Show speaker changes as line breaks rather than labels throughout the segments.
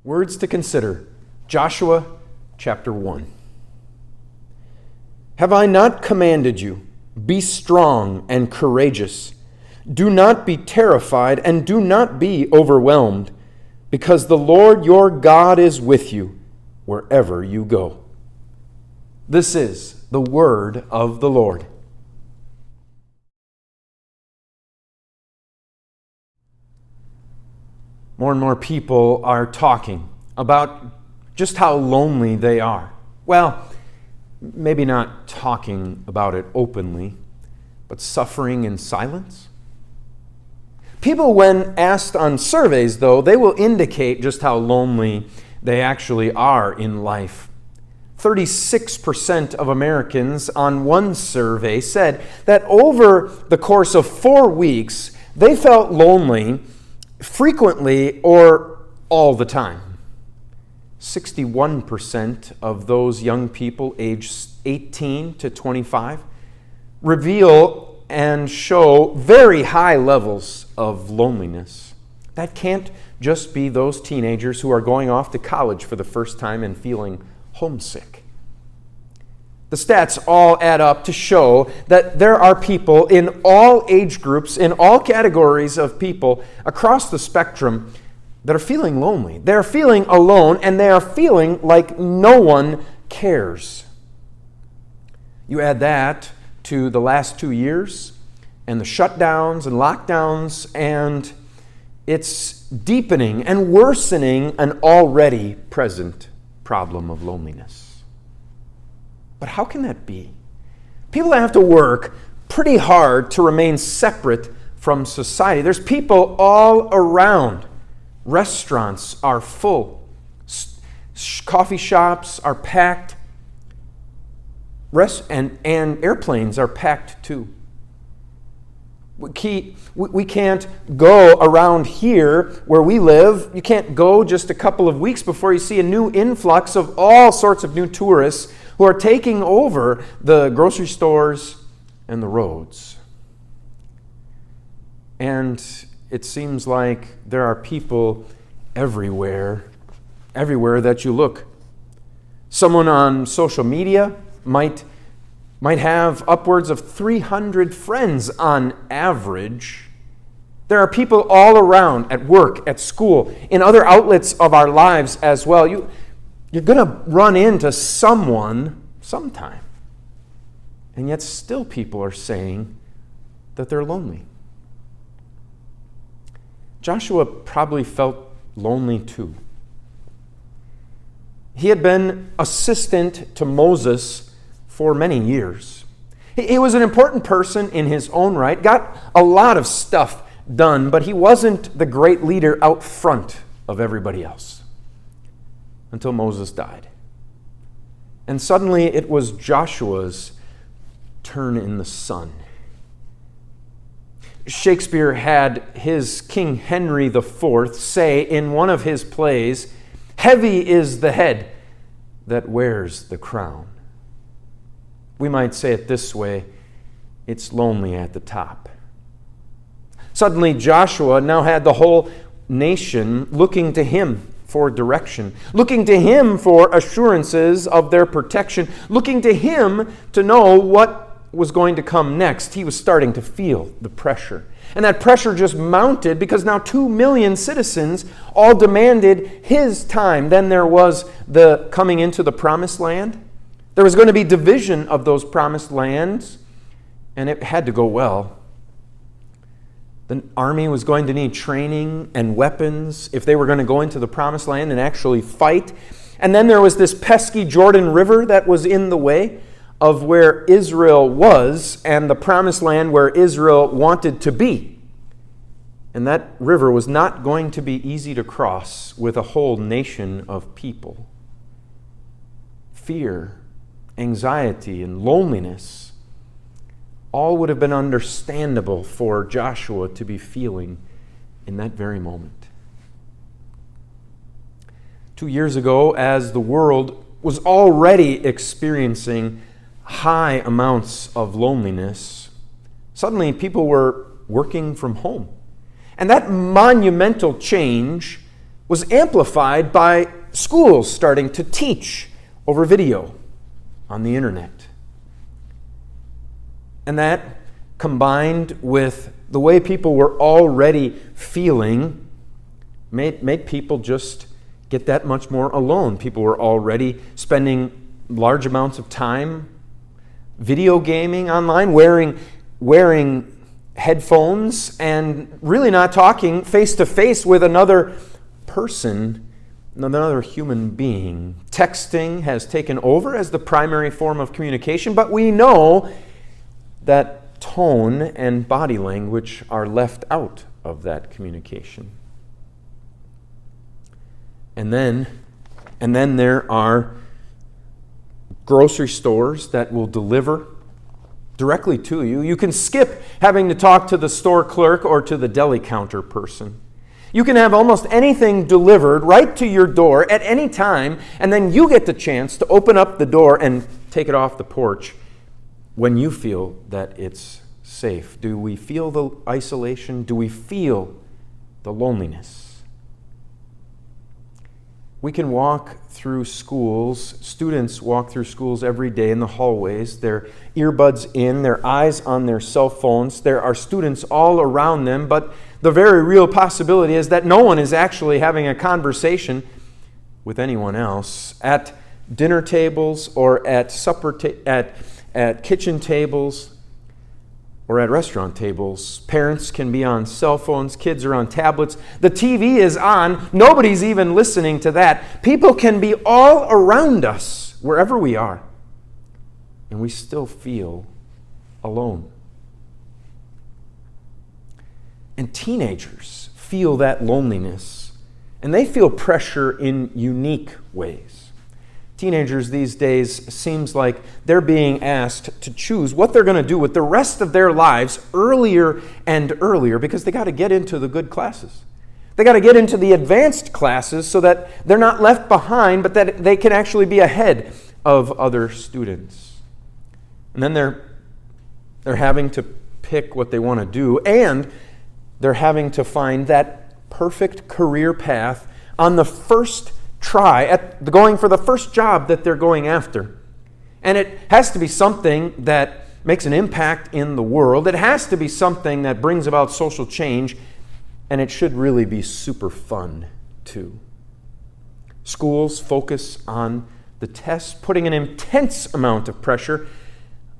Words to consider. Joshua chapter 1. Have I not commanded you? Be strong and courageous. Do not be terrified and do not be overwhelmed, because the Lord your God is with you wherever you go. This is the word of the Lord. More and more people are talking about just how lonely they are. Well, maybe not talking about it openly, but suffering in silence. People, when asked on surveys, though, they will indicate just how lonely they actually are in life. 36% of Americans on one survey said that over the course of 4 weeks, they felt lonely frequently or all the time. 61% of those young people aged 18 to 25 reveal and show very high levels of loneliness. That can't just be those teenagers who are going off to college for the first time and feeling homesick. The stats all add up to show that there are people in all age groups, in all categories of people across the spectrum that are feeling lonely. They're feeling alone, and they are feeling like no one cares. You add that to the last 2 years and the shutdowns and lockdowns, and it's deepening and worsening an already present problem of loneliness. But how can that be? People have to work pretty hard to remain separate from society. There's people all around. Restaurants are full. Coffee shops are packed. And airplanes are packed too. We can't go around here where we live. You can't go just a couple of weeks before you see a new influx of all sorts of new tourists who are taking over the grocery stores and the roads. And it seems like there are people everywhere that you look. Someone on social media might have upwards of 300 friends on average. There are people all around, at work, at school, in other outlets of our lives as well. You're going to run into someone sometime. And yet still people are saying that they're lonely. Joshua probably felt lonely too. He had been assistant to Moses for many years. He was an important person in his own right, got a lot of stuff done, but he wasn't the great leader out front of everybody else until Moses died. And suddenly it was Joshua's turn in the sun. Shakespeare had his King Henry IV say in one of his plays, "Heavy is the head that wears the crown." We might say it this way, it's lonely at the top. Suddenly Joshua now had the whole nation looking to him for direction, looking to him for assurances of their protection, looking to him to know what was going to come next. He was starting to feel the pressure. And that pressure just mounted because now 2 million citizens all demanded his time. Then there was the coming into the promised land. There was going to be division of those promised lands, and it had to go well. The army was going to need training and weapons if they were going to go into the promised land and actually fight. And then there was this pesky Jordan River that was in the way of where Israel was and the promised land where Israel wanted to be. And that river was not going to be easy to cross with a whole nation of people. Fear, anxiety, and loneliness all would have been understandable for Joshua to be feeling in that very moment. 2 years ago, as the world was already experiencing high amounts of loneliness, suddenly people were working from home. And that monumental change was amplified by schools starting to teach over video on the internet. And that, combined with the way people were already feeling, made people just get that much more alone. People were already spending large amounts of time video gaming online, wearing headphones, and really not talking face to face with another person, another human being. Texting has taken over as the primary form of communication, but we know that tone and body language are left out of that communication. And then there are grocery stores that will deliver directly to you. You can skip having to talk to the store clerk or to the deli counter person. You can have almost anything delivered right to your door at any time, and then you get the chance to open up the door and take it off the porch when you feel that it's safe. Do we feel the isolation? Do we feel the loneliness? We can walk through schools. Students walk through schools every day in the hallways, their earbuds in, their eyes on their cell phones. There are students all around them, but the very real possibility is that no one is actually having a conversation with anyone else. At dinner tables or at at kitchen tables or at restaurant tables, parents can be on cell phones, kids are on tablets, the TV is on, nobody's even listening to that. People can be all around us, wherever we are, and we still feel alone. And teenagers feel that loneliness, and they feel pressure in unique ways. Teenagers these days seems like they're being asked to choose what they're going to do with the rest of their lives earlier and earlier because they got to get into the good classes. They got to get into the advanced classes so that they're not left behind, but that they can actually be ahead of other students. And then they're having to pick what they want to do, and they're having to find that perfect career path on the first try, at going for the first job that they're going after. And it has to be something that makes an impact in the world. It has to be something that brings about social change, and it should really be super fun too. Schools focus on the tests, putting an intense amount of pressure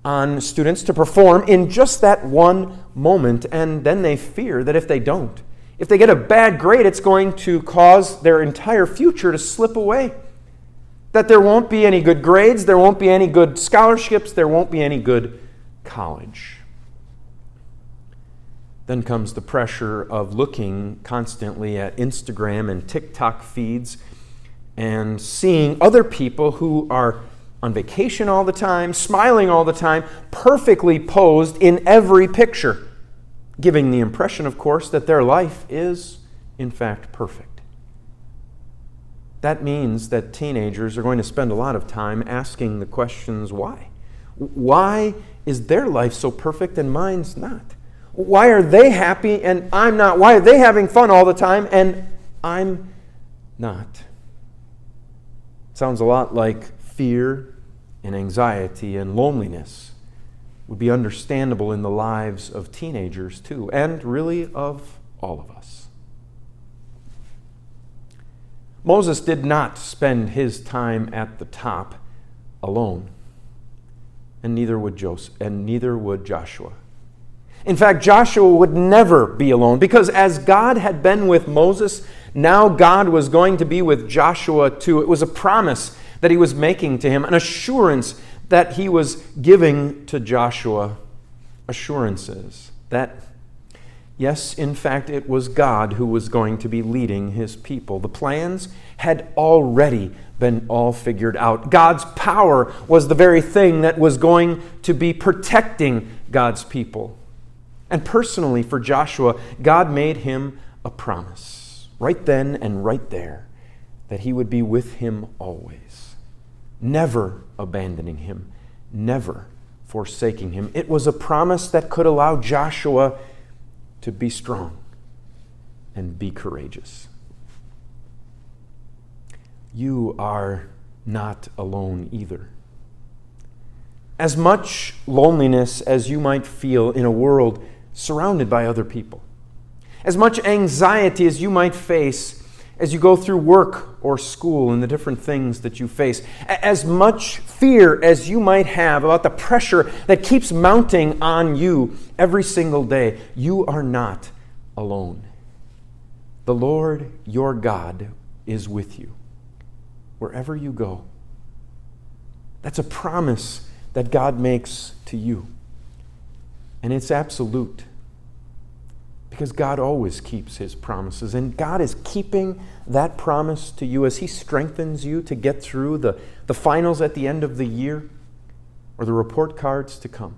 on students to perform in just that one moment, and then they fear that if they don't, if they get a bad grade, it's going to cause their entire future to slip away. That there won't be any good grades, there won't be any good scholarships, there won't be any good college. Then comes the pressure of looking constantly at Instagram and TikTok feeds and seeing other people who are on vacation all the time, smiling all the time, perfectly posed in every picture, giving the impression, of course, that their life is, in fact, perfect. That means that teenagers are going to spend a lot of time asking the questions, why? Why is their life so perfect and mine's not? Why are they happy and I'm not? Why are they having fun all the time and I'm not? Sounds a lot like fear and anxiety and loneliness would be understandable in the lives of teenagers too, and really of all of us. Moses did not spend his time at the top alone, and neither would Joshua. In fact, Joshua would never be alone, because as God had been with Moses, now God was going to be with Joshua too. It was a promise that he was making to him, an assurance that he was giving to Joshua, assurances that, yes, in fact, it was God who was going to be leading his people. The plans had already been all figured out. God's power was the very thing that was going to be protecting God's people. And personally, for Joshua, God made him a promise, right then and right there, that he would be with him always, never abandoning him, never forsaking him. It was a promise that could allow Joshua to be strong and be courageous. you are not alone either. As much loneliness as you might feel in a world surrounded by other people, as much anxiety as you might face as you go through work or school and the different things that you face, as much fear as you might have about the pressure that keeps mounting on you every single day, you are not alone. The Lord your God is with you wherever you go. That's a promise that God makes to you. And it's absolute. Because God always keeps His promises. And God is keeping that promise to you as He strengthens you to get through the finals at the end of the year or the report cards to come.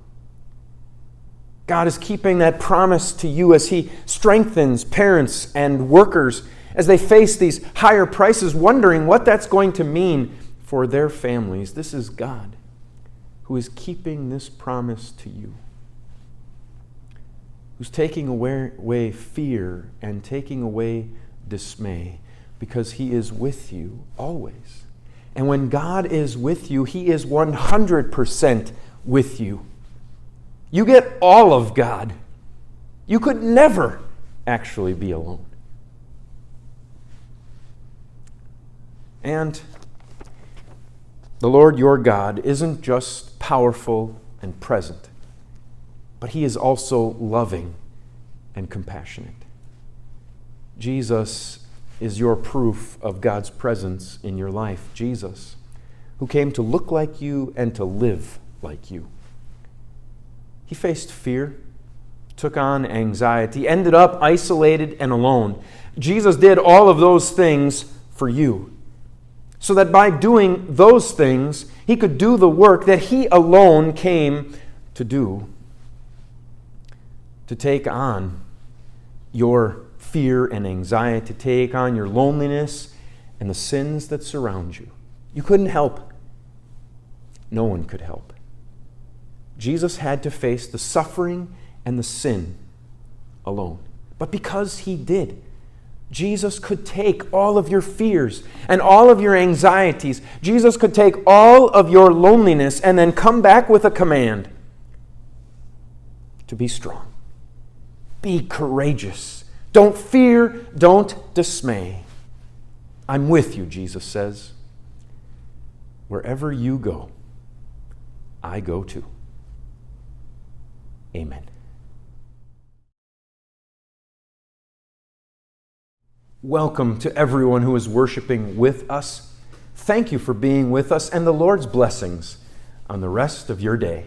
God is keeping that promise to you as He strengthens parents and workers as they face these higher prices, wondering what that's going to mean for their families. This is God who is keeping this promise to you, who's taking away fear and taking away dismay, because He is with you always. And when God is with you, He is 100% with you. You get all of God. You could never actually be alone. And the Lord your God isn't just powerful and present, but He is also loving and compassionate. Jesus is your proof of God's presence in your life. Jesus, who came to look like you and to live like you. He faced fear, took on anxiety, ended up isolated and alone. Jesus did all of those things for you, so that by doing those things, He could do the work that He alone came to do. To take on your fear and anxiety, to take on your loneliness and the sins that surround you. You couldn't help. No one could help. Jesus had to face the suffering and the sin alone. But because He did, Jesus could take all of your fears and all of your anxieties. Jesus could take all of your loneliness and then come back with a command to be strong. Be courageous. Don't fear. Don't dismay. I'm with you, Jesus says. Wherever you go, I go too. Amen. Welcome to everyone who is worshiping with us. Thank you for being with us, and the Lord's blessings on the rest of your day.